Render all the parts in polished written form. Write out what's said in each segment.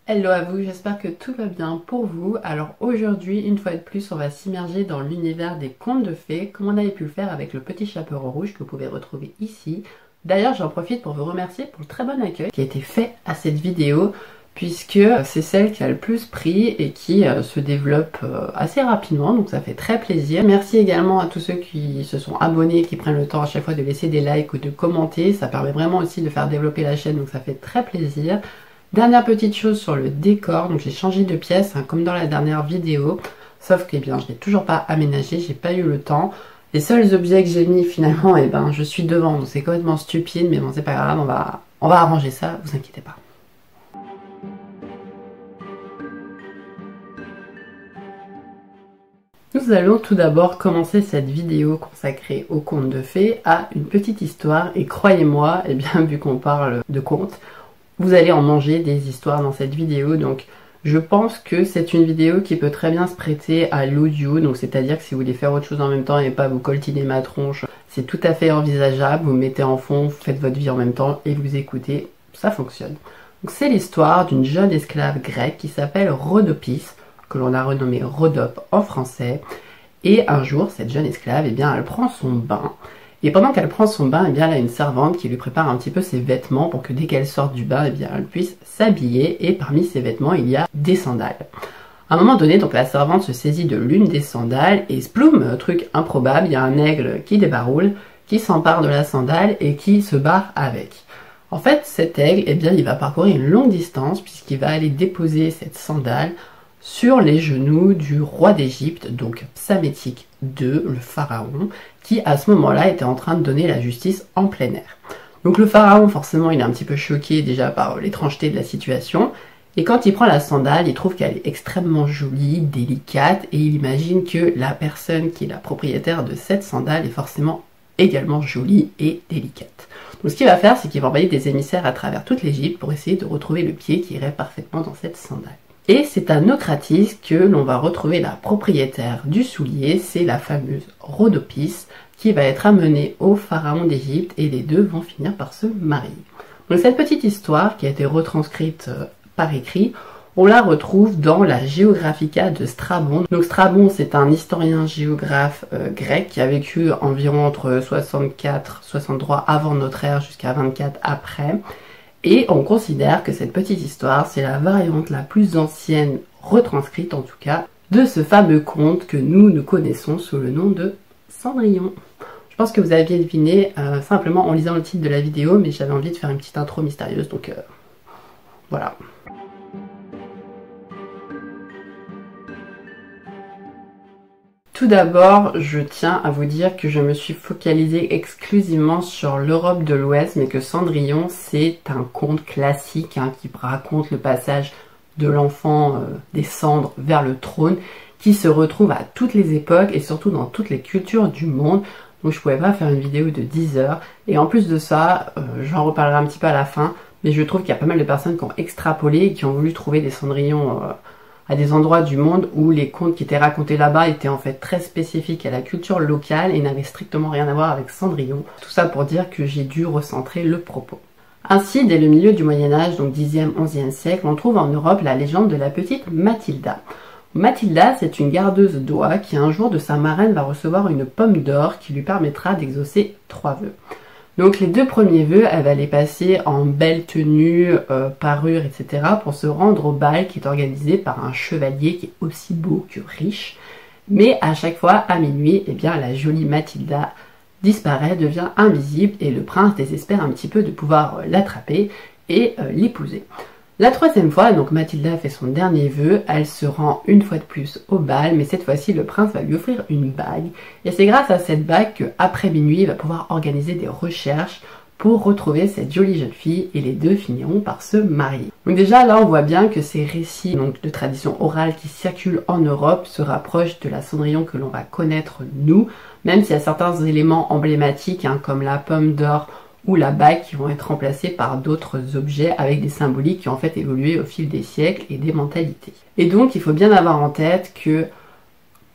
Hello à vous, j'espère que tout va bien pour vous. Alors aujourd'hui, une fois de plus, on va s'immerger dans l'univers des contes de fées, comme on avait pu le faire avec le petit chaperon rouge que vous pouvez retrouver ici. D'ailleurs, j'en profite pour vous remercier pour le très bon accueil qui a été fait à cette vidéo, puisque c'est celle qui a le plus pris et qui se développe assez rapidement, donc ça fait très plaisir. Merci également à tous ceux qui se sont abonnés, qui prennent le temps à chaque fois de laisser des likes ou de commenter, ça permet vraiment aussi de faire développer la chaîne, donc ça fait très plaisir. Dernière petite chose sur le décor, donc j'ai changé de pièce comme dans la dernière vidéo, sauf que bien je n'ai toujours pas aménagé, j'ai pas eu le temps. Les seuls objets que j'ai mis finalement, je suis devant, donc c'est complètement stupide, mais bon c'est pas grave, on va arranger ça, vous inquiétez pas. Nous allons tout d'abord commencer cette vidéo consacrée aux contes de fées à une petite histoire, et croyez-moi, vu qu'on parle de contes, vous allez en manger des histoires dans cette vidéo, donc je pense que c'est une vidéo qui peut très bien se prêter à l'audio, donc c'est-à-dire que si vous voulez faire autre chose en même temps et pas vous coltiner ma tronche, c'est tout à fait envisageable, vous mettez en fond, vous faites votre vie en même temps et vous écoutez, ça fonctionne. Donc c'est l'histoire d'une jeune esclave grecque qui s'appelle Rhodopis, que l'on a renommée Rhodope en français, et un jour, cette jeune esclave, elle prend son bain. Et pendant qu'elle prend son bain, elle a une servante qui lui prépare un petit peu ses vêtements pour que dès qu'elle sorte du bain, elle puisse s'habiller. Et parmi ses vêtements, il y a des sandales. À un moment donné, donc la servante se saisit de l'une des sandales et sploum, truc improbable, il y a un aigle qui débaroule, qui s'empare de la sandale et qui se barre avec. En fait, cet aigle, il va parcourir une longue distance puisqu'il va aller déposer cette sandale sur les genoux du roi d'Égypte, donc Psamétique II, le pharaon, qui à ce moment-là était en train de donner la justice en plein air. Donc le pharaon, forcément, il est un petit peu choqué déjà par l'étrangeté de la situation, et quand il prend la sandale, il trouve qu'elle est extrêmement jolie, délicate, et il imagine que la personne qui est la propriétaire de cette sandale est forcément également jolie et délicate. Donc ce qu'il va faire, c'est qu'il va envoyer des émissaires à travers toute l'Égypte pour essayer de retrouver le pied qui irait parfaitement dans cette sandale. Et c'est à Naucratis que l'on va retrouver la propriétaire du soulier, c'est la fameuse Rhodopis, qui va être amenée au pharaon d'Égypte et les deux vont finir par se marier. Donc cette petite histoire qui a été retranscrite par écrit, on la retrouve dans la Geographica de Strabon. Donc Strabon, c'est un historien géographe grec qui a vécu environ entre 64-63 avant notre ère jusqu'à 24 après. Et on considère que cette petite histoire, c'est la variante la plus ancienne, retranscrite en tout cas, de ce fameux conte que nous connaissons sous le nom de Cendrillon. Je pense que vous aviez deviné simplement en lisant le titre de la vidéo, mais j'avais envie de faire une petite intro mystérieuse, donc voilà. Tout d'abord, je tiens à vous dire que je me suis focalisée exclusivement sur l'Europe de l'Ouest, mais que Cendrillon, c'est un conte classique qui raconte le passage de l'enfant des cendres vers le trône, qui se retrouve à toutes les époques et surtout dans toutes les cultures du monde. Donc je pouvais pas faire une vidéo de 10 heures. Et en plus de ça, j'en reparlerai un petit peu à la fin, mais je trouve qu'il y a pas mal de personnes qui ont extrapolé et qui ont voulu trouver des Cendrillons à des endroits du monde où les contes qui étaient racontés là-bas étaient en fait très spécifiques à la culture locale et n'avaient strictement rien à voir avec Cendrillon. Tout ça pour dire que j'ai dû recentrer le propos. Ainsi, dès le milieu du Moyen-Âge, donc 10e, 11e siècle, on trouve en Europe la légende de la petite Mathilda. Mathilda, c'est une gardeuse d'oie qui un jour de sa marraine va recevoir une pomme d'or qui lui permettra d'exaucer 3 vœux. Donc les 2 premiers vœux, elle va les passer en belle tenue, parure, etc. pour se rendre au bal qui est organisé par un chevalier qui est aussi beau que riche. Mais à chaque fois, à minuit, la jolie Mathilda disparaît, devient invisible et le prince désespère un petit peu de pouvoir l'attraper et l'épouser. La 3e fois, donc Mathilda fait son dernier vœu, elle se rend une fois de plus au bal, mais cette fois-ci le prince va lui offrir une bague. Et c'est grâce à cette bague qu'après minuit, il va pouvoir organiser des recherches pour retrouver cette jolie jeune fille et les deux finiront par se marier. Donc déjà là on voit bien que ces récits de tradition orale qui circulent en Europe se rapprochent de la Cendrillon que l'on va connaître nous, même s'il y a certains éléments emblématiques comme la pomme d'or ou la bague qui vont être remplacés par d'autres objets avec des symboliques qui ont en fait évolué au fil des siècles et des mentalités. Et donc il faut bien avoir en tête que,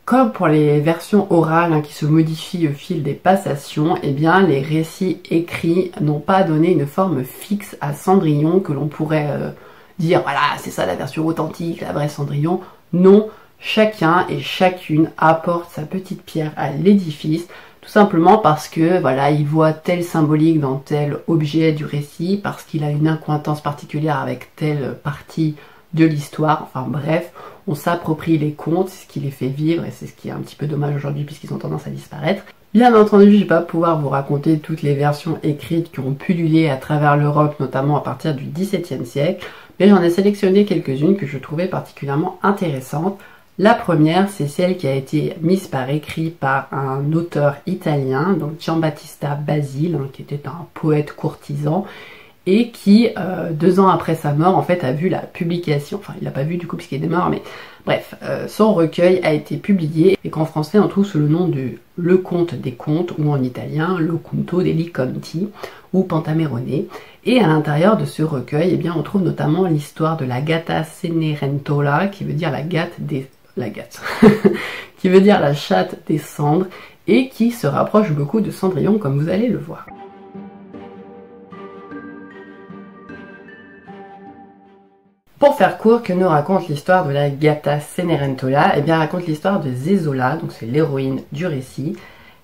comme pour les versions orales qui se modifient au fil des passations, les récits écrits n'ont pas donné une forme fixe à Cendrillon que l'on pourrait dire voilà, c'est ça la version authentique, la vraie Cendrillon. Non, chacun et chacune apporte sa petite pierre à l'édifice, tout simplement parce que voilà, il voit tel symbolique dans tel objet du récit, parce qu'il a une accointance particulière avec telle partie de l'histoire. Enfin bref, on s'approprie les contes, c'est ce qui les fait vivre et c'est ce qui est un petit peu dommage aujourd'hui puisqu'ils ont tendance à disparaître. Bien entendu, je ne vais pas pouvoir vous raconter toutes les versions écrites qui ont pullulé à travers l'Europe, notamment à partir du XVIIe siècle, mais j'en ai sélectionné quelques-unes que je trouvais particulièrement intéressantes. La première, c'est celle qui a été mise par écrit par un auteur italien, donc Giambattista Basile, qui était un poète courtisan, et qui, 2 ans après sa mort, en fait, a vu la publication, enfin, il l'a pas vu du coup puisqu'il est mort, mais bref, son recueil a été publié, et qu'en français, on trouve sous le nom de Le Conte des Contes, ou en italien, Le Conto degli Conti, ou Pentamerone. Et à l'intérieur de ce recueil, eh bien, on trouve notamment l'histoire de la Gatta Cenerentola, qui veut dire qui veut dire la chatte des cendres, et qui se rapproche beaucoup de Cendrillon, comme vous allez le voir. Pour faire court, que nous raconte l'histoire de la Gatta Cenerentola? Eh bien, raconte l'histoire de Zezola, donc c'est l'héroïne du récit,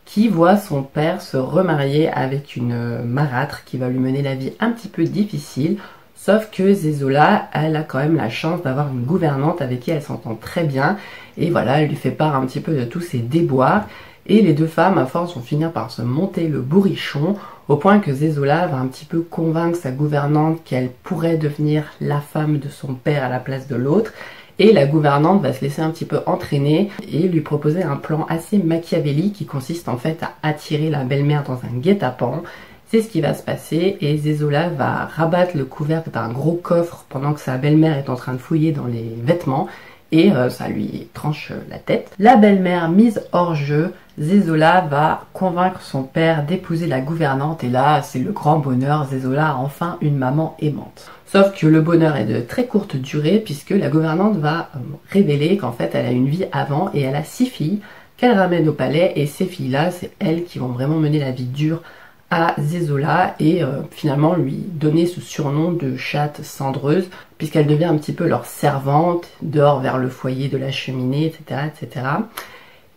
qui voit son père se remarier avec une marâtre qui va lui mener la vie un petit peu difficile, sauf que Zezola, elle a quand même la chance d'avoir une gouvernante avec qui elle s'entend très bien, et voilà, elle lui fait part un petit peu de tous ses déboires, et les deux femmes, à force, vont finir par se monter le bourrichon, au point que Zezola va un petit peu convaincre sa gouvernante qu'elle pourrait devenir la femme de son père à la place de l'autre, et la gouvernante va se laisser un petit peu entraîner et lui proposer un plan assez machiavélique qui consiste en fait à attirer la belle-mère dans un guet-apens. C'est ce qui va se passer et Zezola va rabattre le couvercle d'un gros coffre pendant que sa belle-mère est en train de fouiller dans les vêtements et ça lui tranche la tête. La belle-mère mise hors jeu, Zezola va convaincre son père d'épouser la gouvernante et là c'est le grand bonheur, Zezola a enfin une maman aimante. Sauf que le bonheur est de très courte durée puisque la gouvernante va révéler qu'en fait elle a une vie avant et elle a 6 filles qu'elle ramène au palais et ces filles-là c'est elles qui vont vraiment mener la vie dure à Zezola et finalement lui donner ce surnom de chatte cendreuse puisqu'elle devient un petit peu leur servante, dort vers le foyer de la cheminée, etc. etc.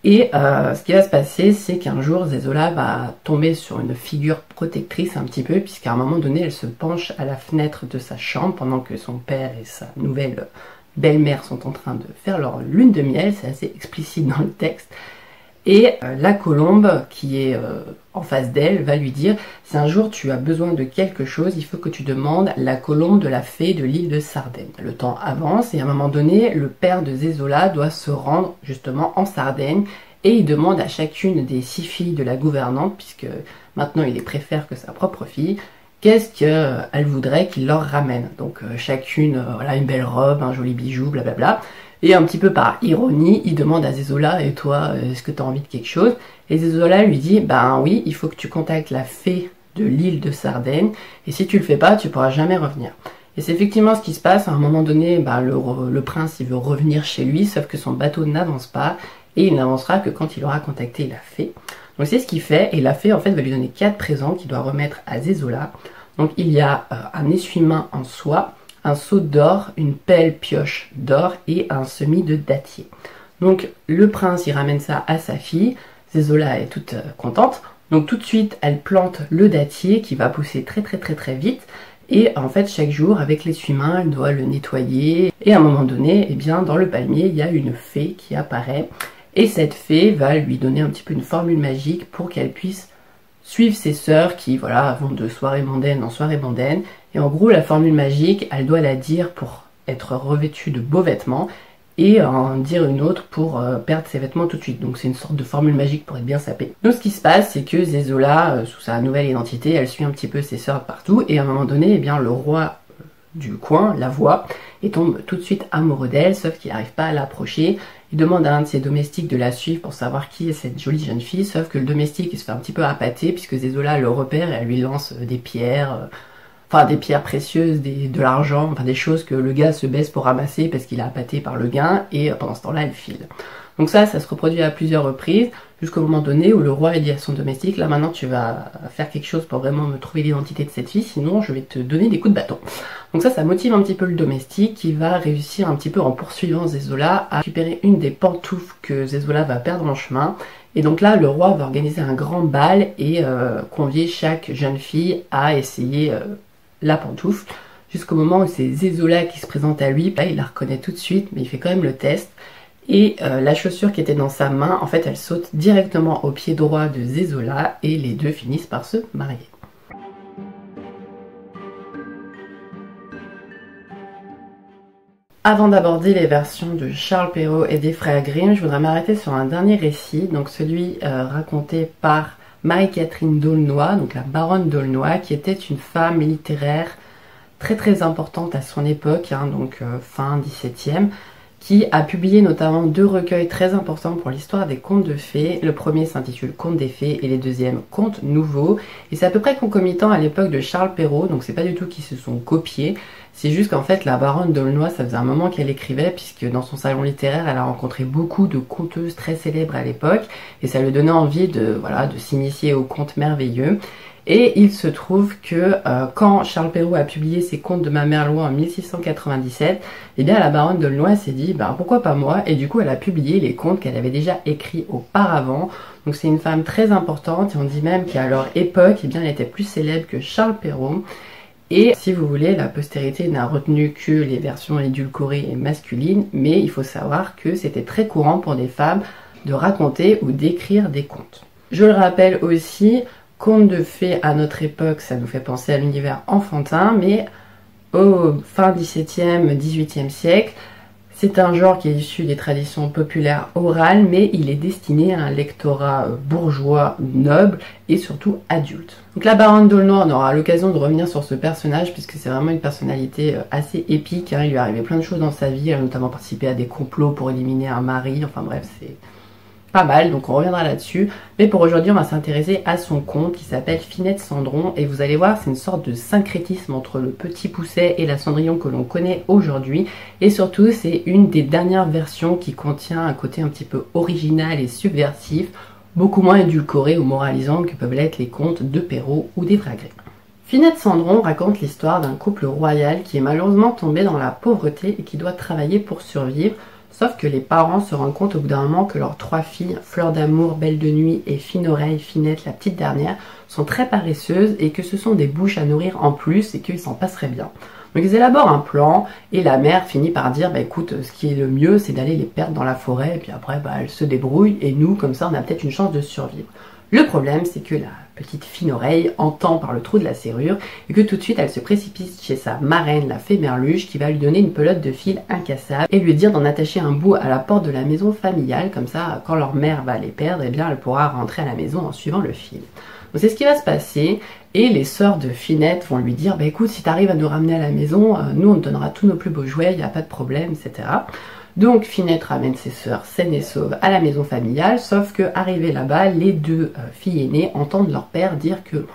Et ce qui va se passer, c'est qu'un jour, Zezola va tomber sur une figure protectrice un petit peu, puisqu'à un moment donné, elle se penche à la fenêtre de sa chambre pendant que son père et sa nouvelle belle-mère sont en train de faire leur lune de miel, c'est assez explicite dans le texte. Et la colombe qui est en face d'elle va lui dire « Si un jour tu as besoin de quelque chose, il faut que tu demandes la colombe de la fée de l'île de Sardaigne. » Le temps avance et à un moment donné, le père de Zezola doit se rendre justement en Sardaigne et il demande à chacune des 6 filles de la gouvernante, puisque maintenant il les préfère que sa propre fille, qu'est-ce qu'elle voudrait qu'il leur ramène. Donc chacune, voilà, une belle robe, un joli bijou, blablabla. Et un petit peu par ironie, il demande à Zezola, et toi, est-ce que tu as envie de quelque chose? Et Zezola lui dit, ben oui, il faut que tu contactes la fée de l'île de Sardaigne, et si tu le fais pas, tu pourras jamais revenir. Et c'est effectivement ce qui se passe, à un moment donné, ben, le prince il veut revenir chez lui, sauf que son bateau n'avance pas, et il n'avancera que quand il aura contacté la fée. Donc c'est ce qu'il fait, et la fée en fait va lui donner 4 présents qu'il doit remettre à Zezola. Donc il y a un essuie-main en soie, un seau d'or, une pelle pioche d'or et un semis de dattier. Donc le prince il ramène ça à sa fille, Zezola est toute contente, donc tout de suite elle plante le dattier qui va pousser très vite et en fait chaque jour avec l'essuie-main elle doit le nettoyer et à un moment donné, eh bien, dans le palmier il y a une fée qui apparaît et cette fée va lui donner un petit peu une formule magique pour qu'elle puisse suivre ses sœurs qui voilà, vont de soirée mondaine en soirée mondaine. Et en gros, la formule magique, elle doit la dire pour être revêtue de beaux vêtements et en dire une autre pour perdre ses vêtements tout de suite. Donc c'est une sorte de formule magique pour être bien sapée. Donc ce qui se passe, c'est que Zezola, sous sa nouvelle identité, elle suit un petit peu ses sœurs partout et à un moment donné, eh bien, le roi du coin la voit et tombe tout de suite amoureux d'elle, sauf qu'il n'arrive pas à l'approcher. Il demande à un de ses domestiques de la suivre pour savoir qui est cette jolie jeune fille, sauf que le domestique il se fait un petit peu appâter puisque Zezola le repère et elle lui lance des pierres, enfin des pierres précieuses, de l'argent, enfin des choses que le gars se baisse pour ramasser parce qu'il est appâté par le gain et pendant ce temps-là elle file. Donc ça se reproduit à plusieurs reprises jusqu'au moment donné où le roi dit à son domestique, là maintenant tu vas faire quelque chose pour vraiment me trouver l'identité de cette fille, sinon je vais te donner des coups de bâton. Donc ça motive un petit peu le domestique qui va réussir un petit peu en poursuivant Zezola à récupérer une des pantoufles que Zezola va perdre en chemin. Et donc là, le roi va organiser un grand bal et convier chaque jeune fille à essayer la pantoufle, jusqu'au moment où c'est Zezola qui se présente à lui. Là, il la reconnaît tout de suite, mais il fait quand même le test. Et la chaussure qui était dans sa main, en fait, elle saute directement au pied droit de Zezola et les deux finissent par se marier. Avant d'aborder les versions de Charles Perrault et des frères Grimm, je voudrais m'arrêter sur un dernier récit, donc celui raconté par Marie-Catherine d'Aulnoy, donc la baronne d'Aulnoy, qui était une femme littéraire très importante à son époque, donc fin 17e, qui a publié notamment 2 recueils très importants pour l'histoire des contes de fées. Le premier s'intitule Contes des fées et les deuxièmes Contes nouveaux. Et c'est à peu près concomitant à l'époque de Charles Perrault, donc c'est pas du tout qu'ils se sont copiés. C'est juste qu'en fait la baronne d'Aulnoy, ça faisait un moment qu'elle écrivait, puisque dans son salon littéraire, elle a rencontré beaucoup de conteuses très célèbres à l'époque, et ça lui donnait envie de s'initier aux contes merveilleux. Et il se trouve que quand Charles Perrault a publié ses contes de ma mère Loi en 1697, eh bien la baronne d'Aulnoy s'est dit pourquoi pas moi, et du coup elle a publié les contes qu'elle avait déjà écrits auparavant. Donc c'est une femme très importante, et on dit même qu'à leur époque, eh bien, elle était plus célèbre que Charles Perrault. Et si vous voulez, la postérité n'a retenu que les versions édulcorées et masculines, mais il faut savoir que c'était très courant pour des femmes de raconter ou d'écrire des contes. Je le rappelle aussi, contes de fées à notre époque, ça nous fait penser à l'univers enfantin, mais au fin 17e, 18e siècle, c'est un genre qui est issu des traditions populaires orales, mais il est destiné à un lectorat bourgeois, noble et surtout adulte. Donc la baronne d'Aulnoy, on aura l'occasion de revenir sur ce personnage puisque c'est vraiment une personnalité assez épique. Il lui est arrivé plein de choses dans sa vie, elle a notamment participé à des complots pour éliminer un mari, enfin bref, c'est pas mal, donc on reviendra là-dessus. Mais pour aujourd'hui, on va s'intéresser à son conte qui s'appelle Finette Cendron. Et vous allez voir, c'est une sorte de syncrétisme entre le Petit Pousset et la Cendrillon que l'on connaît aujourd'hui. Et surtout, c'est une des dernières versions qui contient un côté un petit peu original et subversif, beaucoup moins édulcoré ou moralisant que peuvent l'être les contes de Perrault ou des frères Grimm. Finette Cendron raconte l'histoire d'un couple royal qui est malheureusement tombé dans la pauvreté et qui doit travailler pour survivre. Sauf que les parents se rendent compte au bout d'un moment que leurs 3 filles, Fleur d'amour, Belle de nuit et Fine oreille, Finette, la petite dernière, sont très paresseuses et que ce sont des bouches à nourrir en plus et qu'ils s'en passeraient bien. Donc ils élaborent un plan et la mère finit par dire écoute, ce qui est le mieux c'est d'aller les perdre dans la forêt et puis après elles se débrouillent et nous comme ça on a peut-être une chance de survivre. Le problème c'est que la petite Fine oreille entend par le trou de la serrure et que tout de suite elle se précipite chez sa marraine, la fée Merluche, qui va lui donner une pelote de fil incassable et lui dire d'en attacher un bout à la porte de la maison familiale, comme ça quand leur mère va les perdre, eh bien elle pourra rentrer à la maison en suivant le fil. Donc c'est ce qui va se passer et les sœurs de Finette vont lui dire écoute, si tu arrives à nous ramener à la maison, nous on te donnera tous nos plus beaux jouets, il n'y a pas de problème, etc. Donc Finette ramène ses sœurs saines et sauves à la maison familiale, sauf que arrivées là-bas, les 2 filles aînées entendent leur père dire que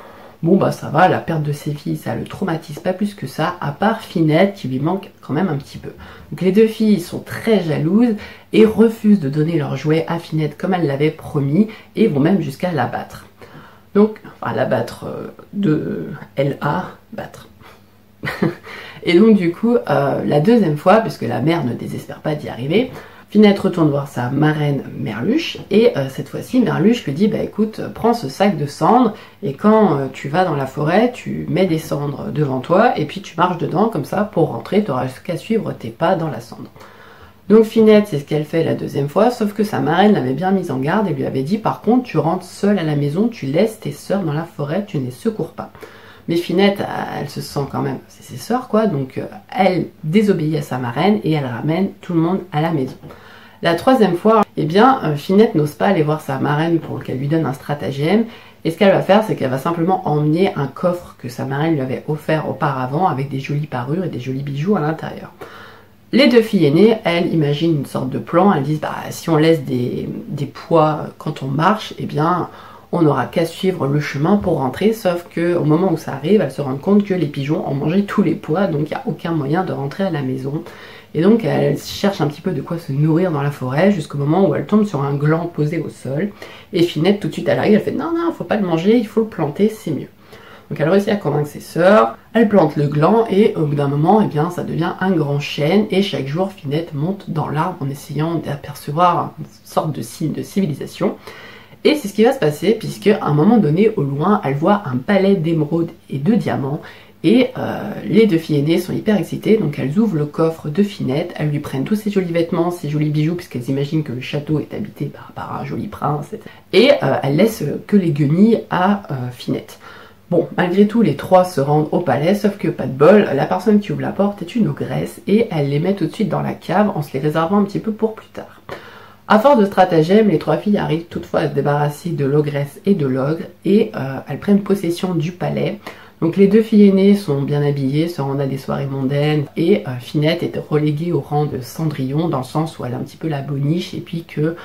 bon ça va, la perte de ses filles ça le traumatise pas plus que ça, à part Finette qui lui manque quand même un petit peu. Donc les 2 filles sont très jalouses et refusent de donner leurs jouets à Finette comme elle l'avait promis et vont même jusqu'à l'abattre. Donc, enfin l'abattre battre. Et donc du coup, la deuxième fois, puisque la mère ne désespère pas d'y arriver, Finette retourne voir sa marraine Merluche, et cette fois-ci Merluche lui dit écoute, prends ce sac de cendres, et quand tu vas dans la forêt, tu mets des cendres devant toi, et puis tu marches dedans, comme ça, pour rentrer, tu n'auras qu'à suivre tes pas dans la cendre. Donc Finette, c'est ce qu'elle fait la deuxième fois, sauf que sa marraine l'avait bien mise en garde, et lui avait dit par contre, tu rentres seule à la maison, tu laisses tes sœurs dans la forêt, tu ne les secours pas. Mais Finette, elle se sent quand même, c'est ses sœurs quoi, donc elle désobéit à sa marraine et elle ramène tout le monde à la maison. La troisième fois, eh bien, Finette n'ose pas aller voir sa marraine pour qu'elle lui donne un stratagème, et ce qu'elle va faire, c'est qu'elle va simplement emmener un coffre que sa marraine lui avait offert auparavant avec des jolies parures et des jolis bijoux à l'intérieur. Les 2 filles aînées, elles imaginent une sorte de plan, elles disent si on laisse des poids quand on marche, eh bien on n'aura qu'à suivre le chemin pour rentrer, sauf que au moment où ça arrive, elle se rend compte que les pigeons ont mangé tous les pois, donc il n'y a aucun moyen de rentrer à la maison. Et donc elle cherche un petit peu de quoi se nourrir dans la forêt, jusqu'au moment où elle tombe sur un gland posé au sol. Et Finette, tout de suite elle arrive, elle fait non, non, faut pas le manger, il faut le planter, c'est mieux. Donc elle réussit à convaincre ses sœurs, elle plante le gland et au bout d'un moment, eh bien, ça devient un grand chêne et chaque jour, Finette monte dans l'arbre en essayant d'apercevoir une sorte de signe de civilisation. Et c'est ce qui va se passer puisque à un moment donné, au loin, elle voit un palais d'émeraudes et de diamants et les deux filles aînées sont hyper excitées, donc elles ouvrent le coffre de Finette, elles lui prennent tous ses jolis vêtements, ses jolis bijoux, puisqu'elles imaginent que le château est habité par un joli prince, et elles laissent que les guenilles à Finette. Bon, malgré tout, les trois se rendent au palais, sauf que pas de bol, la personne qui ouvre la porte est une ogresse et elle les met tout de suite dans la cave en se les réservant un petit peu pour plus tard. À force de stratagème, les trois filles arrivent toutefois à se débarrasser de l'ogresse et de l'ogre et elles prennent possession du palais. Donc les deux filles aînées sont bien habillées, se rendent à des soirées mondaines et Finette est reléguée au rang de Cendrillon dans le sens où elle a un petit peu la boniche et puis que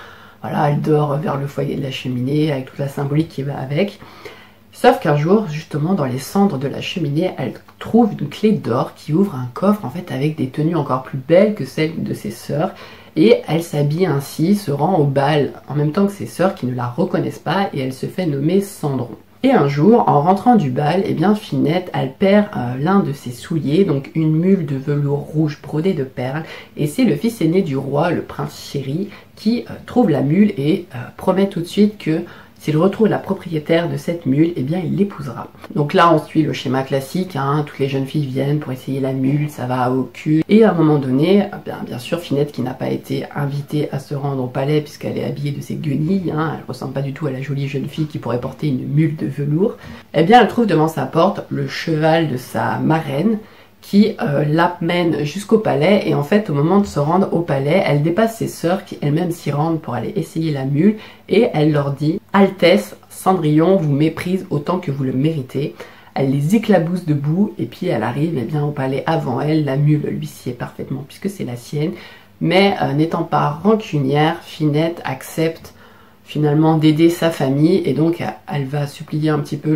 voilà, elle dort vers le foyer de la cheminée avec toute la symbolique qui va avec. Sauf qu'un jour, justement, dans les cendres de la cheminée, elle trouve une clé d'or qui ouvre un coffre en fait avec des tenues encore plus belles que celles de ses sœurs. Et elle s'habille ainsi, se rend au bal en même temps que ses sœurs qui ne la reconnaissent pas et elle se fait nommer Cendron. Et un jour, en rentrant du bal, eh bien Finette, elle perd l'un de ses souliers, donc une mule de velours rouge brodée de perles, et c'est le fils aîné du roi, le prince Chéri, qui trouve la mule et promet tout de suite que s'il retrouve la propriétaire de cette mule, eh bien il l'épousera. Donc là on suit le schéma classique, hein, toutes les jeunes filles viennent pour essayer la mule, ça va au cul. Et à un moment donné, bien sûr Finette qui n'a pas été invitée à se rendre au palais puisqu'elle est habillée de ses guenilles, hein, elle ressemble pas du tout à la jolie jeune fille qui pourrait porter une mule de velours, eh bien elle trouve devant sa porte le cheval de sa marraine, qui l'amène jusqu'au palais et en fait au moment de se rendre au palais, elle dépasse ses sœurs qui elles-mêmes s'y rendent pour aller essayer la mule et elle leur dit « Altesse, Cendrillon vous méprise autant que vous le méritez ». Elle les éclabousse debout et puis elle arrive eh bien, au palais avant elle, la mule lui sied parfaitement puisque c'est la sienne, mais n'étant pas rancunière, Finette accepte finalement d'aider sa famille et donc elle va supplier un petit peu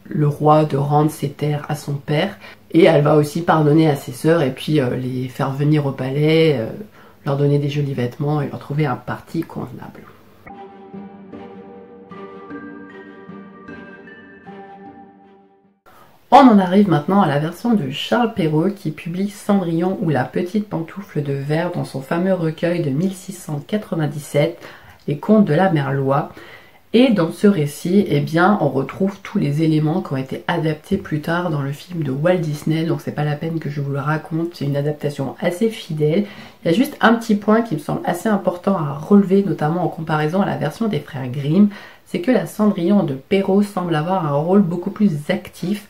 le roi de rendre ses terres à son père. Et elle va aussi pardonner à ses sœurs et puis les faire venir au palais, leur donner des jolis vêtements et leur trouver un parti convenable. On en arrive maintenant à la version de Charles Perrault qui publie Cendrillon ou la petite pantoufle de verre dans son fameux recueil de 1697, Les Contes de la Merlois. Et dans ce récit, eh bien, on retrouve tous les éléments qui ont été adaptés plus tard dans le film de Walt Disney, donc c'est pas la peine que je vous le raconte, c'est une adaptation assez fidèle. Il y a juste un petit point qui me semble assez important à relever, notamment en comparaison à la version des frères Grimm, c'est que la Cendrillon de Perrault semble avoir un rôle beaucoup plus actif,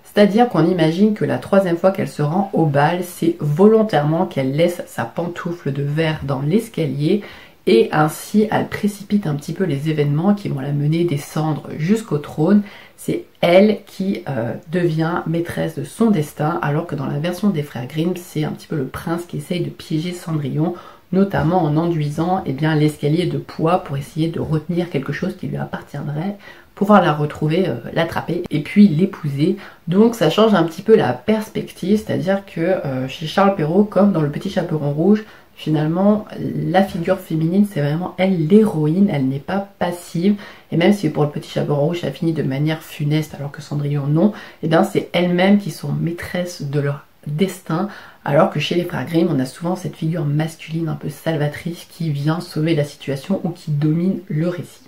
c'est-à-dire qu'on imagine que la troisième fois qu'elle se rend au bal, c'est volontairement qu'elle laisse sa pantoufle de verre dans l'escalier, et ainsi elle précipite un petit peu les événements qui vont la mener des cendres jusqu'au trône. C'est elle qui devient maîtresse de son destin, alors que dans la version des frères Grimm, c'est un petit peu le prince qui essaye de piéger Cendrillon, notamment en enduisant eh bien, l'escalier de poids pour essayer de retenir quelque chose qui lui appartiendrait, pouvoir la retrouver, l'attraper et puis l'épouser. Donc ça change un petit peu la perspective, c'est-à-dire que chez Charles Perrault, comme dans Le Petit Chaperon Rouge, finalement, la figure féminine, c'est vraiment elle l'héroïne, elle n'est pas passive. Et même si pour Le Petit Chaperon Rouge, ça finit de manière funeste, alors que Cendrillon non, et bien c'est elles-mêmes qui sont maîtresses de leur destin, alors que chez les frères Grimm, on a souvent cette figure masculine un peu salvatrice qui vient sauver la situation ou qui domine le récit.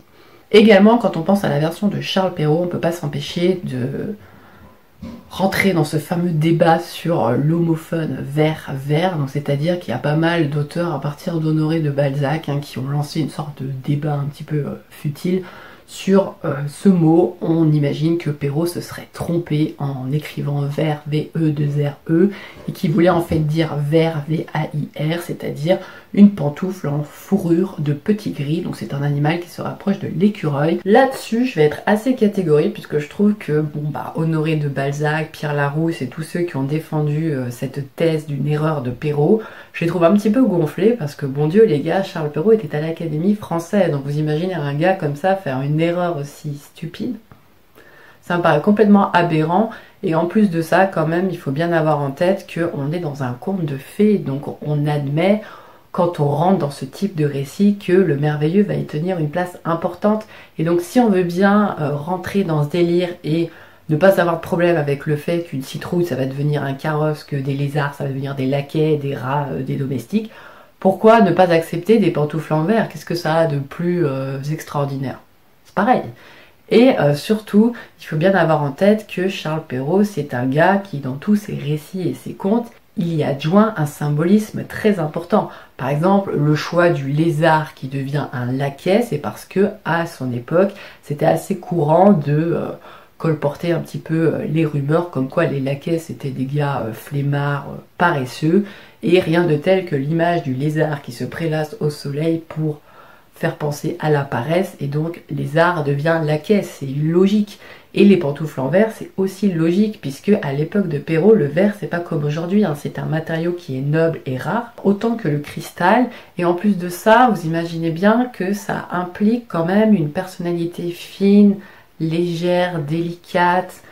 Également, quand on pense à la version de Charles Perrault, on ne peut pas s'empêcher de rentrer dans ce fameux débat sur l'homophone vert-vert, donc c'est-à-dire qu'il y a pas mal d'auteurs à partir d'Honoré de Balzac qui ont lancé une sorte de débat un petit peu futile sur ce mot. On imagine que Perrault se serait trompé en écrivant vert, V-E-2-R-E, et qui voulait en fait dire vert, V-A-I-R, c'est-à-dire une pantoufle en fourrure de petit gris, donc c'est un animal qui se rapproche de l'écureuil. Là-dessus, je vais être assez catégorique puisque je trouve que Honoré de Balzac, Pierre Larousse et tous ceux qui ont défendu cette thèse d'une erreur de Perrault, je les trouve un petit peu gonflés parce que bon Dieu les gars, Charles Perrault était à l'Académie française, donc vous imaginez un gars comme ça faire une une erreur aussi stupide. Ça me paraît complètement aberrant, et en plus de ça, quand même, il faut bien avoir en tête qu'on est dans un conte de fées, donc on admet, quand on rentre dans ce type de récit, que le merveilleux va y tenir une place importante. Et donc si on veut bien rentrer dans ce délire et ne pas avoir de problème avec le fait qu'une citrouille, ça va devenir un carrosse, que des lézards, ça va devenir des laquais, des rats, des domestiques, pourquoi ne pas accepter des pantoufles en verre? Qu'est-ce que ça a de plus extraordinaire? C'est pareil. Et surtout, il faut bien avoir en tête que Charles Perrault, c'est un gars qui, dans tous ses récits et ses contes, il y adjoint un symbolisme très important. Par exemple, le choix du lézard qui devient un laquais, c'est parce que, à son époque, c'était assez courant de colporter un petit peu les rumeurs comme quoi les laquais c'était des gars flemmards, paresseux, et rien de tel que l'image du lézard qui se prélasse au soleil pour faire penser à la paresse, et donc lézard devient laquais, c'est logique. Et les pantoufles en verre, c'est aussi logique, puisque à l'époque de Perrault, le verre, c'est pas comme aujourd'hui, hein, c'est un matériau qui est noble et rare, autant que le cristal, et en plus de ça, vous imaginez bien que ça implique quand même une personnalité fine, légère, délicate,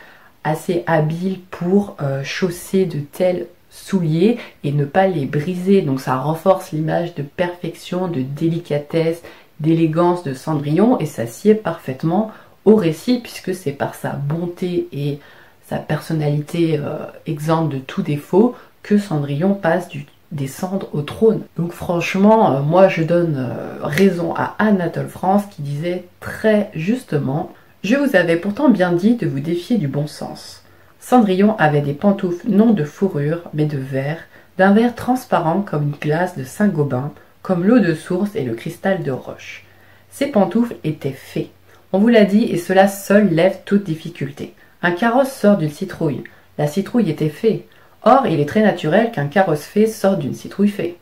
assez habile pour chausser de tels souliers et ne pas les briser. Donc ça renforce l'image de perfection, de délicatesse, d'élégance de Cendrillon, et ça sied parfaitement au récit, puisque c'est par sa bonté et sa personnalité exempte de tout défaut que Cendrillon passe des cendres au trône. Donc franchement, moi je donne raison à Anatole France qui disait très justement: je vous avais pourtant bien dit de vous défier du bon sens. Cendrillon avait des pantoufles non de fourrure, mais de verre, d'un verre transparent comme une glace de Saint-Gobain, comme l'eau de source et le cristal de roche. Ces pantoufles étaient fées. On vous l'a dit, et cela seul lève toute difficulté. Un carrosse sort d'une citrouille. La citrouille était fée. Or, il est très naturel qu'un carrosse fée sorte d'une citrouille fée.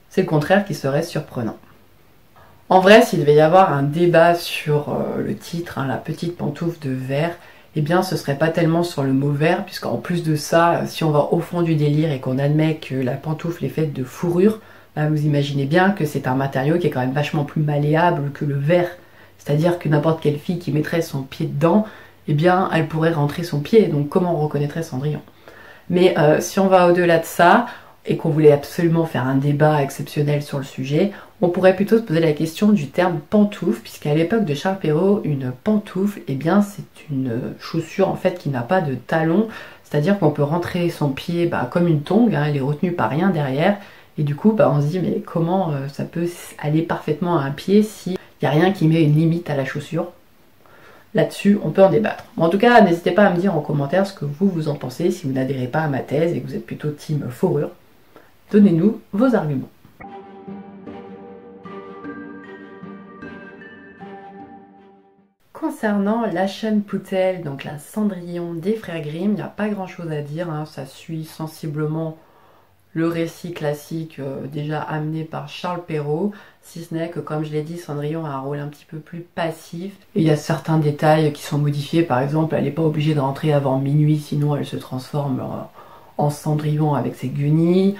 C'est le contraire qui serait surprenant. En vrai, s'il devait y avoir un débat sur le titre, hein, la petite pantoufle de verre, eh bien ce serait pas tellement sur le mot verre, puisqu'en plus de ça, si on va au fond du délire et qu'on admet que la pantoufle est faite de fourrure, bah vous imaginez bien que c'est un matériau qui est quand même vachement plus malléable que le verre. C'est-à-dire que n'importe quelle fille qui mettrait son pied dedans, eh bien elle pourrait rentrer son pied, donc comment on reconnaîtrait Cendrillon? Mais si on va au-delà de ça, et qu'on voulait absolument faire un débat exceptionnel sur le sujet, on pourrait plutôt se poser la question du terme pantoufle, puisqu'à l'époque de Charles Perrault, une pantoufle, eh bien c'est une chaussure en fait qui n'a pas de talon, c'est-à-dire qu'on peut rentrer son pied comme une tongue, hein, elle est retenue par rien derrière, et du coup on se dit mais comment ça peut aller parfaitement à un pied s'il n'y a rien qui met une limite à la chaussure? Là-dessus, on peut en débattre. En tout cas, n'hésitez pas à me dire en commentaire ce que vous en pensez, si vous n'adhérez pas à ma thèse et que vous êtes plutôt team fourrure. Donnez-nous vos arguments. Concernant la chaîne Poutel, donc la Cendrillon des frères Grimm, il n'y a pas grand chose à dire, hein, ça suit sensiblement le récit classique déjà amené par Charles Perrault, si ce n'est que, comme je l'ai dit, Cendrillon a un rôle un petit peu plus passif. Et il y a certains détails qui sont modifiés, par exemple, elle n'est pas obligée de rentrer avant minuit, sinon elle se transforme en Cendrillon avec ses guenilles.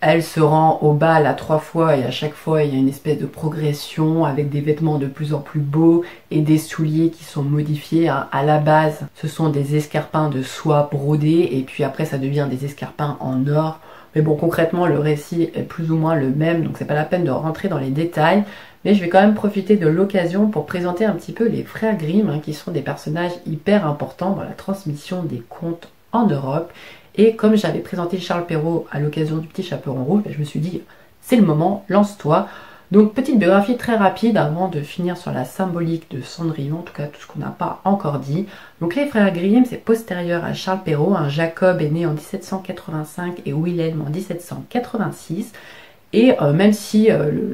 Elle se rend au bal à 3 fois et à chaque fois il y a une espèce de progression avec des vêtements de plus en plus beaux et des souliers qui sont modifiés. À la base, ce sont des escarpins de soie brodés et puis après ça devient des escarpins en or. Mais bon, concrètement, le récit est plus ou moins le même, donc c'est pas la peine de rentrer dans les détails. Mais je vais quand même profiter de l'occasion pour présenter un petit peu les frères Grimm, hein, qui sont des personnages hyper importants dans la transmission des contes en Europe. Et comme j'avais présenté Charles Perrault à l'occasion du Petit Chaperon Rouge, je me suis dit, c'est le moment, lance-toi. Donc petite biographie très rapide avant de finir sur la symbolique de Cendrillon, en tout cas tout ce qu'on n'a pas encore dit. Donc les frères Grimm, c'est postérieur à Charles Perrault, hein. Jacob est né en 1785 et Wilhelm en 1786. Et même si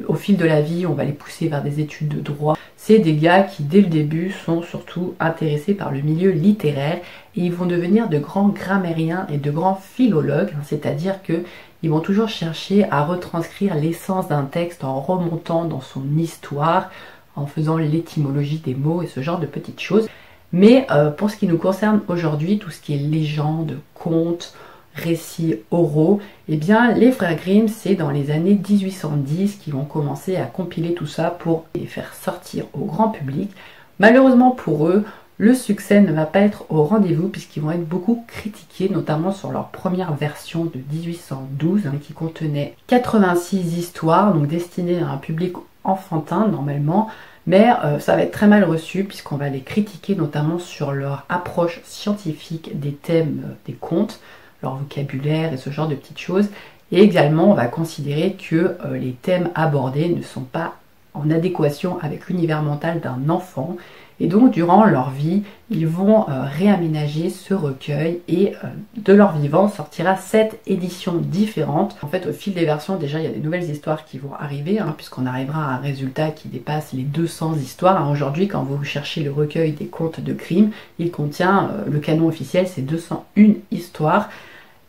au fil de la vie on va les pousser vers des études de droit, c'est des gars qui dès le début sont surtout intéressés par le milieu littéraire et ils vont devenir de grands grammairiens et de grands philologues, hein, c'est-à-dire que ils vont toujours chercher à retranscrire l'essence d'un texte en remontant dans son histoire, en faisant l'étymologie des mots et ce genre de petites choses. Mais pour ce qui nous concerne aujourd'hui, tout ce qui est légende, conte, récits oraux, eh bien les frères Grimm, c'est dans les années 1810 qu'ils vont commencer à compiler tout ça pour les faire sortir au grand public. Malheureusement pour eux, le succès ne va pas être au rendez-vous puisqu'ils vont être beaucoup critiqués, notamment sur leur première version de 1812 qui contenait 86 histoires, donc destinées à un public enfantin normalement, mais ça va être très mal reçu puisqu'on va les critiquer notamment sur leur approche scientifique des thèmes des contes, leur vocabulaire et ce genre de petites choses. Et également, on va considérer que les thèmes abordés ne sont pas en adéquation avec l'univers mental d'un enfant. Et donc, durant leur vie, ils vont réaménager ce recueil et de leur vivant sortira 7 éditions différentes. En fait, au fil des versions, déjà, il y a des nouvelles histoires qui vont arriver, puisqu'on arrivera à un résultat qui dépasse les 200 histoires. Aujourd'hui, quand vous cherchez le recueil des contes de Grimm, il contient, le canon officiel, c'est 201 histoires.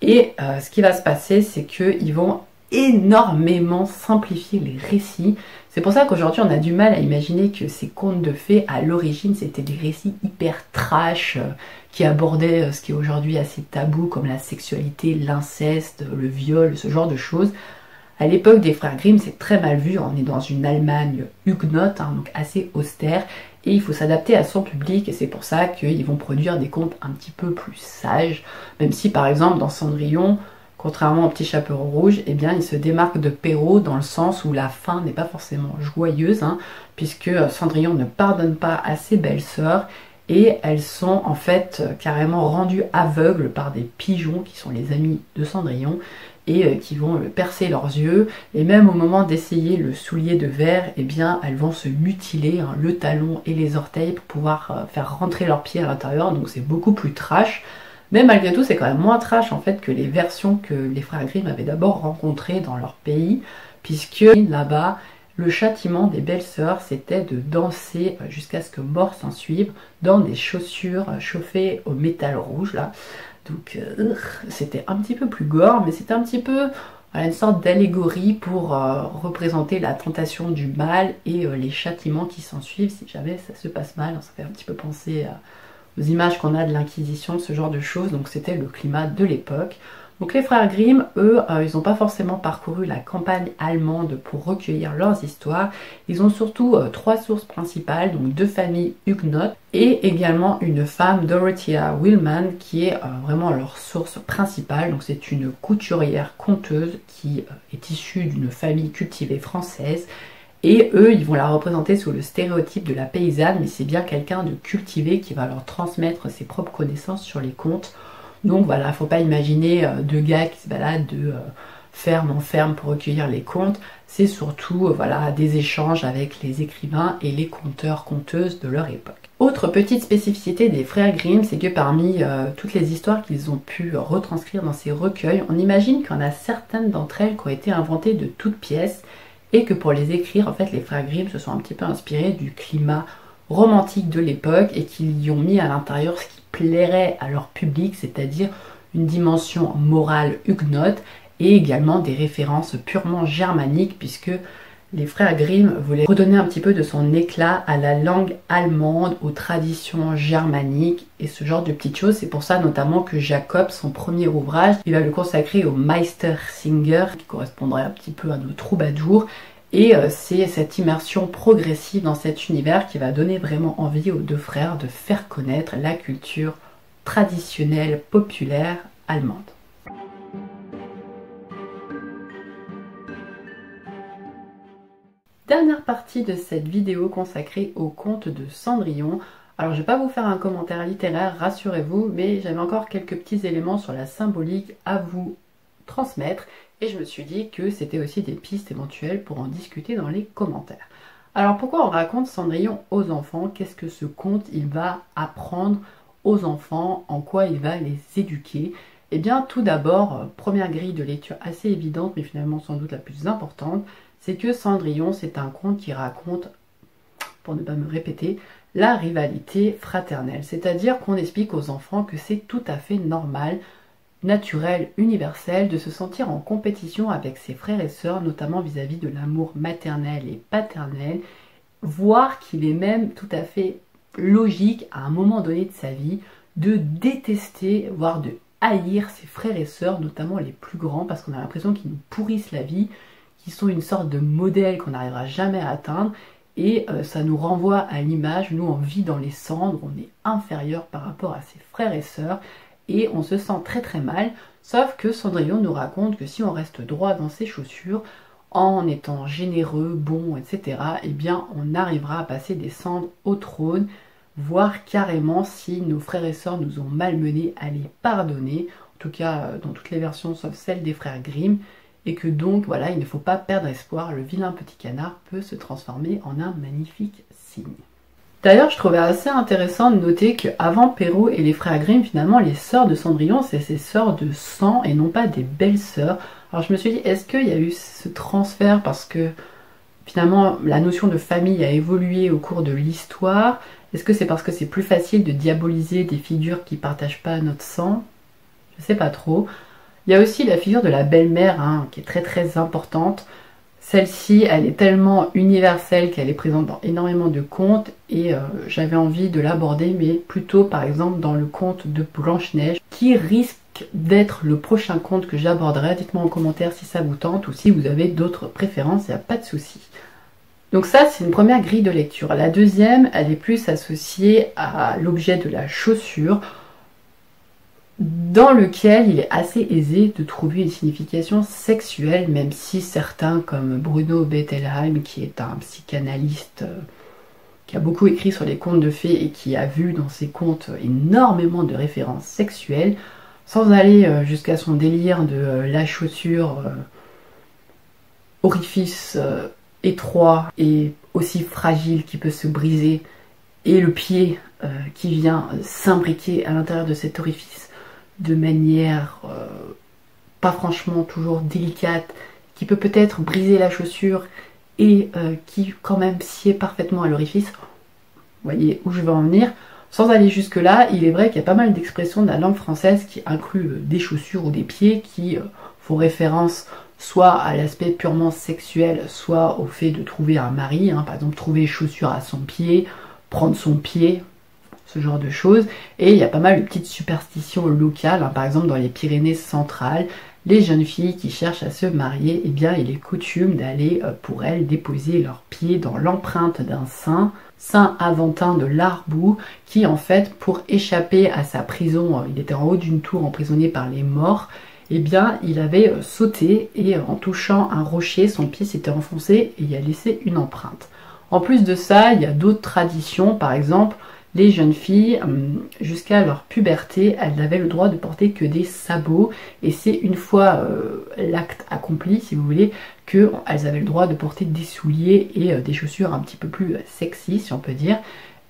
Et ce qui va se passer, c'est qu'ils vont énormément simplifier les récits. C'est pour ça qu'aujourd'hui on a du mal à imaginer que ces contes de fées, à l'origine, c'était des récits hyper trash qui abordaient ce qui est aujourd'hui assez tabou comme la sexualité, l'inceste, le viol, ce genre de choses. À l'époque des frères Grimm, c'est très mal vu. On est dans une Allemagne huguenote, donc assez austère, et il faut s'adapter à son public, et c'est pour ça qu'ils vont produire des contes un petit peu plus sages, même si par exemple dans Cendrillon, contrairement au Petit Chaperon Rouge, eh bien, il se démarque de Perrault dans le sens où la fin n'est pas forcément joyeuse, puisque Cendrillon ne pardonne pas à ses belles-sœurs, et elles sont en fait carrément rendues aveugles par des pigeons qui sont les amis de Cendrillon, et qui vont percer leurs yeux, et même au moment d'essayer le soulier de verre, eh bien elles vont se mutiler le talon et les orteils pour pouvoir faire rentrer leurs pieds à l'intérieur, donc c'est beaucoup plus trash. Mais malgré tout, c'est quand même moins trash en fait que les versions que les frères Grimm avaient d'abord rencontrées dans leur pays, puisque là-bas, le châtiment des belles-sœurs, c'était de danser jusqu'à ce que mort s'en suive dans des chaussures chauffées au métal rouge là. Donc c'était un petit peu plus gore, mais c'était un petit peu une sorte d'allégorie pour représenter la tentation du mal et les châtiments qui s'en suivent si jamais ça se passe mal. Ça fait un petit peu penser aux images qu'on a de l'Inquisition, ce genre de choses, donc c'était le climat de l'époque. Donc les frères Grimm, eux, ils n'ont pas forcément parcouru la campagne allemande pour recueillir leurs histoires. Ils ont surtout 3 sources principales, donc 2 familles huguenotes et également une femme, Dorothea Willman, qui est vraiment leur source principale. Donc c'est une couturière conteuse qui est issue d'une famille cultivée française. Et eux, ils vont la représenter sous le stéréotype de la paysanne, mais c'est bien quelqu'un de cultivé qui va leur transmettre ses propres connaissances sur les contes. Donc voilà, il ne faut pas imaginer 2 gars qui se baladent de ferme en ferme pour recueillir les contes. C'est surtout voilà, des échanges avec les écrivains et les conteurs-conteuses de leur époque. Autre petite spécificité des frères Grimm, c'est que parmi toutes les histoires qu'ils ont pu retranscrire dans ces recueils, on imagine qu'il y en a certaines d'entre elles qui ont été inventées de toutes pièces, et que pour les écrire, en fait, les frères Grimm se sont un petit peu inspirés du climat romantique de l'époque et qu'ils y ont mis à l'intérieur ce qui plairait à leur public, c'est-à-dire une dimension morale huguenote et également des références purement germaniques, puisque les frères Grimm voulaient redonner un petit peu de son éclat à la langue allemande, aux traditions germaniques et ce genre de petites choses. C'est pour ça notamment que Jacob, son premier ouvrage, il va le consacrer au Meistersinger, qui correspondrait un petit peu à nos troubadours. Et c'est cette immersion progressive dans cet univers qui va donner vraiment envie aux 2 frères de faire connaître la culture traditionnelle, populaire allemande. Dernière partie de cette vidéo consacrée au conte de Cendrillon. Alors je ne vais pas vous faire un commentaire littéraire, rassurez-vous, mais j'avais encore quelques petits éléments sur la symbolique à vous transmettre. Et je me suis dit que c'était aussi des pistes éventuelles pour en discuter dans les commentaires. Alors pourquoi on raconte Cendrillon aux enfants? Qu'est-ce que ce conte il va apprendre aux enfants? En quoi il va les éduquer? Eh bien tout d'abord, première grille de lecture assez évidente, mais finalement sans doute la plus importante, c'est que Cendrillon c'est un conte qui raconte, pour ne pas me répéter, la rivalité fraternelle. C'est-à-dire qu'on explique aux enfants que c'est tout à fait normal, naturel, universel, de se sentir en compétition avec ses frères et sœurs, notamment vis-à-vis de l'amour maternel et paternel, voire qu'il est même tout à fait logique à un moment donné de sa vie de détester, voire de haïr ses frères et sœurs, notamment les plus grands, parce qu'on a l'impression qu'ils nous pourrissent la vie, qu'ils sont une sorte de modèle qu'on n'arrivera jamais à atteindre, et ça nous renvoie à l'image, nous on vit dans les cendres, on est inférieur par rapport à ses frères et sœurs, et on se sent très très mal, sauf que Cendrillon nous raconte que si on reste droit dans ses chaussures, en étant généreux, bon, etc., eh bien on arrivera à passer des cendres au trône, voire carrément, si nos frères et sœurs nous ont malmenés, à les pardonner, en tout cas dans toutes les versions sauf celle des frères Grimm, et que donc voilà, il ne faut pas perdre espoir, le vilain petit canard peut se transformer en un magnifique cygne. D'ailleurs, je trouvais assez intéressant de noter qu'avant Perrault et les frères Grimm, finalement, les sœurs de Cendrillon, c'est ses sœurs de sang et non pas des belles sœurs. Alors je me suis dit, est-ce qu'il y a eu ce transfert parce que finalement la notion de famille a évolué au cours de l'histoire? Est-ce que c'est parce que c'est plus facile de diaboliser des figures qui partagent pas notre sang? Je sais pas trop. Il y a aussi la figure de la belle-mère, hein, qui est très très importante. Celle-ci, elle est tellement universelle qu'elle est présente dans énormément de contes et j'avais envie de l'aborder, mais plutôt par exemple dans le conte de Blanche-Neige, qui risque d'être le prochain conte que j'aborderai. Dites-moi en commentaire si ça vous tente ou si vous avez d'autres préférences, il n'y a pas de souci. Donc ça, c'est une première grille de lecture. La deuxième, elle est plus associée à l'objet de la chaussure, dans lequel il est assez aisé de trouver une signification sexuelle, même si certains, comme Bruno Bettelheim, qui est un psychanalyste qui a beaucoup écrit sur les contes de fées et qui a vu dans ses contes énormément de références sexuelles, sans aller jusqu'à son délire de la chaussure, orifice étroit et aussi fragile qui peut se briser, et le pied qui vient s'imbriquer à l'intérieur de cet orifice de manière pas franchement toujours délicate, qui peut peut-être briser la chaussure et qui quand même sied parfaitement à l'orifice. Vous voyez où je veux en venir. Sans aller jusque là, il est vrai qu'il y a pas mal d'expressions de la langue française qui incluent des chaussures ou des pieds qui font référence soit à l'aspect purement sexuel, soit au fait de trouver un mari, hein, par exemple trouver chaussures à son pied, prendre son pied, ce genre de choses. Et il y a pas mal de petites superstitions locales, hein. Par exemple dans les Pyrénées centrales, les jeunes filles qui cherchent à se marier, eh bien il est coutume d'aller pour elles déposer leurs pieds dans l'empreinte d'un Saint Aventin de l'Arboux, qui en fait pour échapper à sa prison, il était en haut d'une tour emprisonné par les morts, eh bien il avait sauté et en touchant un rocher, son pied s'était enfoncé et y a laissé une empreinte. En plus de ça, il y a d'autres traditions, par exemple les jeunes filles, jusqu'à leur puberté, elles n'avaient le droit de porter que des sabots, et c'est une fois l'acte accompli, si vous voulez, qu'elles avaient le droit de porter des souliers et des chaussures un petit peu plus sexy, si on peut dire.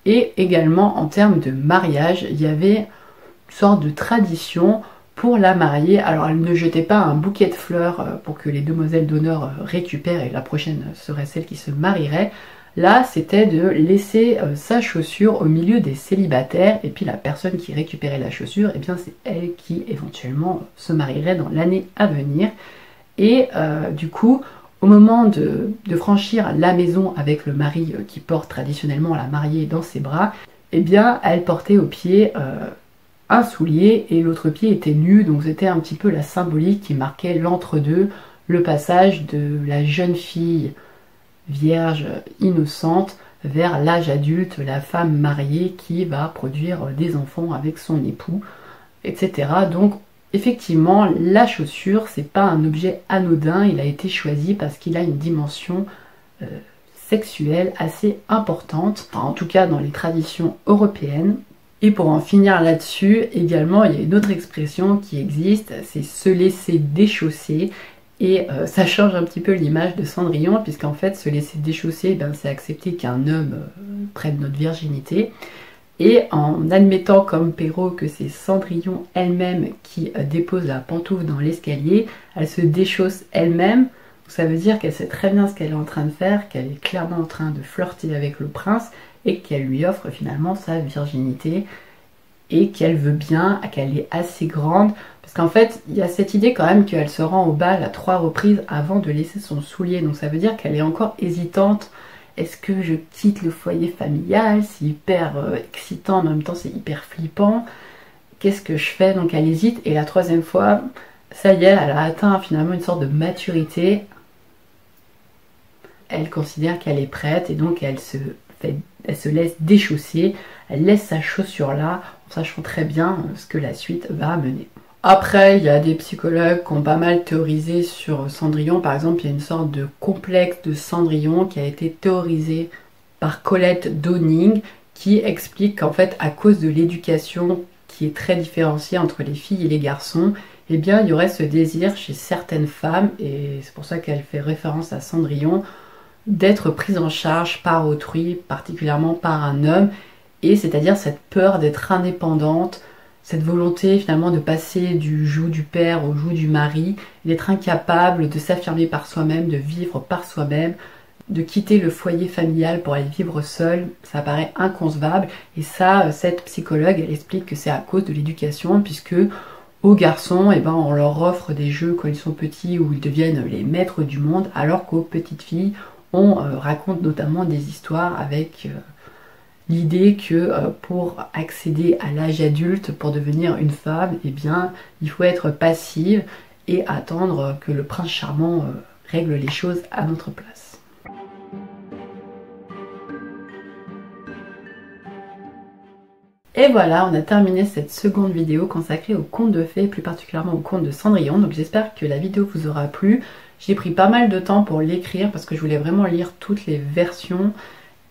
Et également, en termes de mariage, il y avait une sorte de tradition pour la mariée. Alors, elle ne jetait pas un bouquet de fleurs pour que les demoiselles d'honneur récupèrent, et la prochaine serait celle qui se marierait. Là, c'était de laisser sa chaussure au milieu des célibataires, et puis la personne qui récupérait la chaussure, eh bien c'est elle qui éventuellement se marierait dans l'année à venir. Et du coup, au moment de franchir la maison avec le mari qui porte traditionnellement la mariée dans ses bras, eh bien elle portait au pied un soulier et l'autre pied était nu, donc c'était un petit peu la symbolique qui marquait l'entre-deux, le passage de la jeune fille vierge innocente vers l'âge adulte, la femme mariée qui va produire des enfants avec son époux, etc. Donc effectivement, la chaussure, c'est pas un objet anodin, il a été choisi parce qu'il a une dimension sexuelle assez importante, enfin, en tout cas dans les traditions européennes. Et pour en finir là-dessus, également, il y a une autre expression qui existe, c'est se laisser déchausser. Et ça change un petit peu l'image de Cendrillon, puisqu'en fait se laisser déchausser, ben, c'est accepter qu'un homme prenne notre virginité. Et en admettant comme Perrault que c'est Cendrillon elle-même qui dépose la pantoufle dans l'escalier, elle se déchausse elle-même. Ça veut dire qu'elle sait très bien ce qu'elle est en train de faire, qu'elle est clairement en train de flirter avec le prince et qu'elle lui offre finalement sa virginité. Et qu'elle veut bien, qu'elle est assez grande, parce qu'en fait il y a cette idée quand même qu'elle se rend au bal à 3 reprises avant de laisser son soulier, donc ça veut dire qu'elle est encore hésitante. Est-ce que je quitte le foyer familial? C'est hyper excitant, mais en même temps c'est hyper flippant, qu'est-ce que je fais? Donc elle hésite, et la 3e fois, ça y est, elle a atteint finalement une sorte de maturité. elle considère qu'elle est prête et donc elle se laisse déchausser, elle laisse sa chaussure là, en sachant très bien ce que la suite va mener. Après, il y a des psychologues qui ont pas mal théorisé sur Cendrillon. Par exemple, il y a une sorte de complexe de Cendrillon qui a été théorisé par Colette Downing, qui explique qu'en fait, à cause de l'éducation qui est très différenciée entre les filles et les garçons, eh bien, il y aurait ce désir chez certaines femmes, et c'est pour ça qu'elle fait référence à Cendrillon, d'être prise en charge par autrui, particulièrement par un homme, et c'est-à-dire cette peur d'être indépendante, cette volonté finalement de passer du joug du père au joug du mari, d'être incapable de s'affirmer par soi-même, de vivre par soi-même, de quitter le foyer familial pour aller vivre seul, ça paraît inconcevable. Et ça, cette psychologue, elle explique que c'est à cause de l'éducation, puisque aux garçons, eh ben, on leur offre des jeux quand ils sont petits où ils deviennent les maîtres du monde, alors qu'aux petites filles, on raconte notamment des histoires avec l'idée que pour accéder à l'âge adulte, pour devenir une femme, eh bien, il faut être passive et attendre que le prince charmant règle les choses à notre place. Et voilà, on a terminé cette seconde vidéo consacrée aux contes de fées, plus particulièrement aux contes de Cendrillon. Donc j'espère que la vidéo vous aura plu. J'ai pris pas mal de temps pour l'écrire parce que je voulais vraiment lire toutes les versions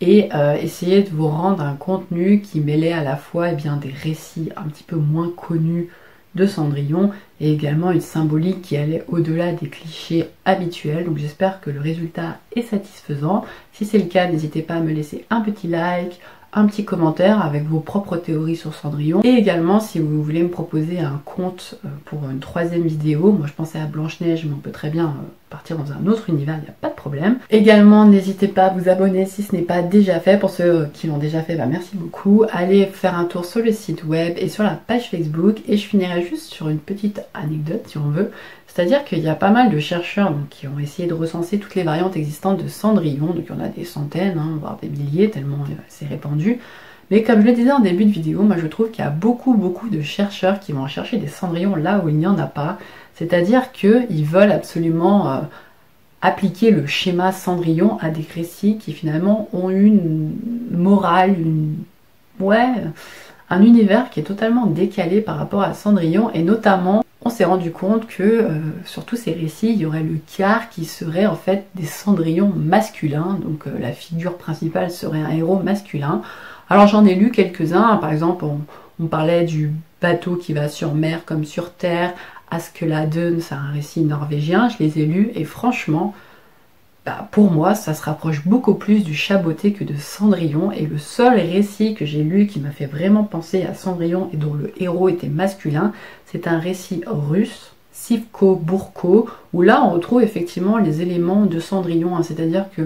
et essayer de vous rendre un contenu qui mêlait à la fois bien, des récits un petit peu moins connus de Cendrillon et également une symbolique qui allait au-delà des clichés habituels. Donc j'espère que le résultat est satisfaisant. Si c'est le cas, n'hésitez pas à me laisser un petit like, un petit commentaire avec vos propres théories sur Cendrillon. Et également, si vous voulez me proposer un conte pour une troisième vidéo, moi je pensais à Blanche-Neige, mais on peut très bien partir dans un autre univers, il n'y a pas de problème. Également, n'hésitez pas à vous abonner si ce n'est pas déjà fait. Pour ceux qui l'ont déjà fait, bah merci beaucoup. Allez faire un tour sur le site web et sur la page Facebook. Et je finirai juste sur une petite anecdote, si on veut. C'est-à-dire qu'il y a pas mal de chercheurs qui ont essayé de recenser toutes les variantes existantes de Cendrillon. Donc il y en a des centaines, voire des milliers, tellement c'est répandu. Mais comme je le disais en début de vidéo, moi je trouve qu'il y a beaucoup de chercheurs qui vont chercher des Cendrillons là où il n'y en a pas. C'est-à-dire qu'ils veulent absolument appliquer le schéma Cendrillon à des récits qui finalement ont une morale, un univers qui est totalement décalé par rapport à Cendrillon. Et notamment, on s'est rendu compte que sur tous ces récits, il y aurait le quart qui serait en fait des Cendrillons masculins. Donc la figure principale serait un héros masculin. Alors j'en ai lu quelques-uns, par exemple on parlait du bateau qui va sur mer comme sur terre, Askeladden, c'est un récit norvégien, je les ai lus et franchement, pour moi ça se rapproche beaucoup plus du Chaboté que de Cendrillon, et le seul récit que j'ai lu qui m'a fait vraiment penser à Cendrillon et dont le héros était masculin, c'est un récit russe, Sivko Burko, où là on retrouve effectivement les éléments de Cendrillon, c'est-à-dire que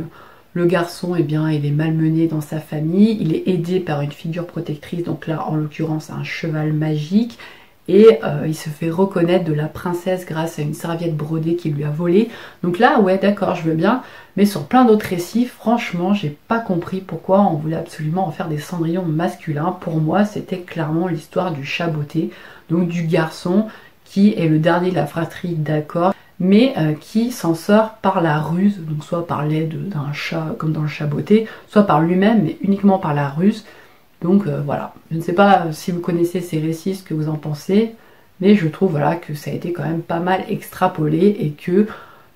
le garçon, eh bien, il est malmené dans sa famille, il est aidé par une figure protectrice, donc là en l'occurrence un cheval magique, et il se fait reconnaître de la princesse grâce à une serviette brodée qu'il lui a volée. Donc là, ouais d'accord, je veux bien, mais sur plein d'autres récits, franchement, j'ai pas compris pourquoi on voulait absolument en faire des Cendrillons masculins. Pour moi, c'était clairement l'histoire du Chaboté, donc du garçon qui est le dernier de la fratrie d'accord, mais qui s'en sort par la ruse, donc soit par l'aide d'un chat comme dans le Chaboté, soit par lui-même, mais uniquement par la ruse. Donc voilà, je ne sais pas si vous connaissez ces récits, ce que vous en pensez, mais je trouve voilà, que ça a été quand même pas mal extrapolé et que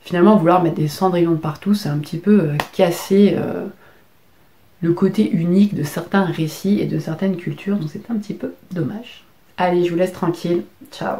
finalement vouloir mettre des Cendrillons de partout, c'est un petit peu casser le côté unique de certains récits et de certaines cultures, donc c'est un petit peu dommage. Allez, je vous laisse tranquille, ciao!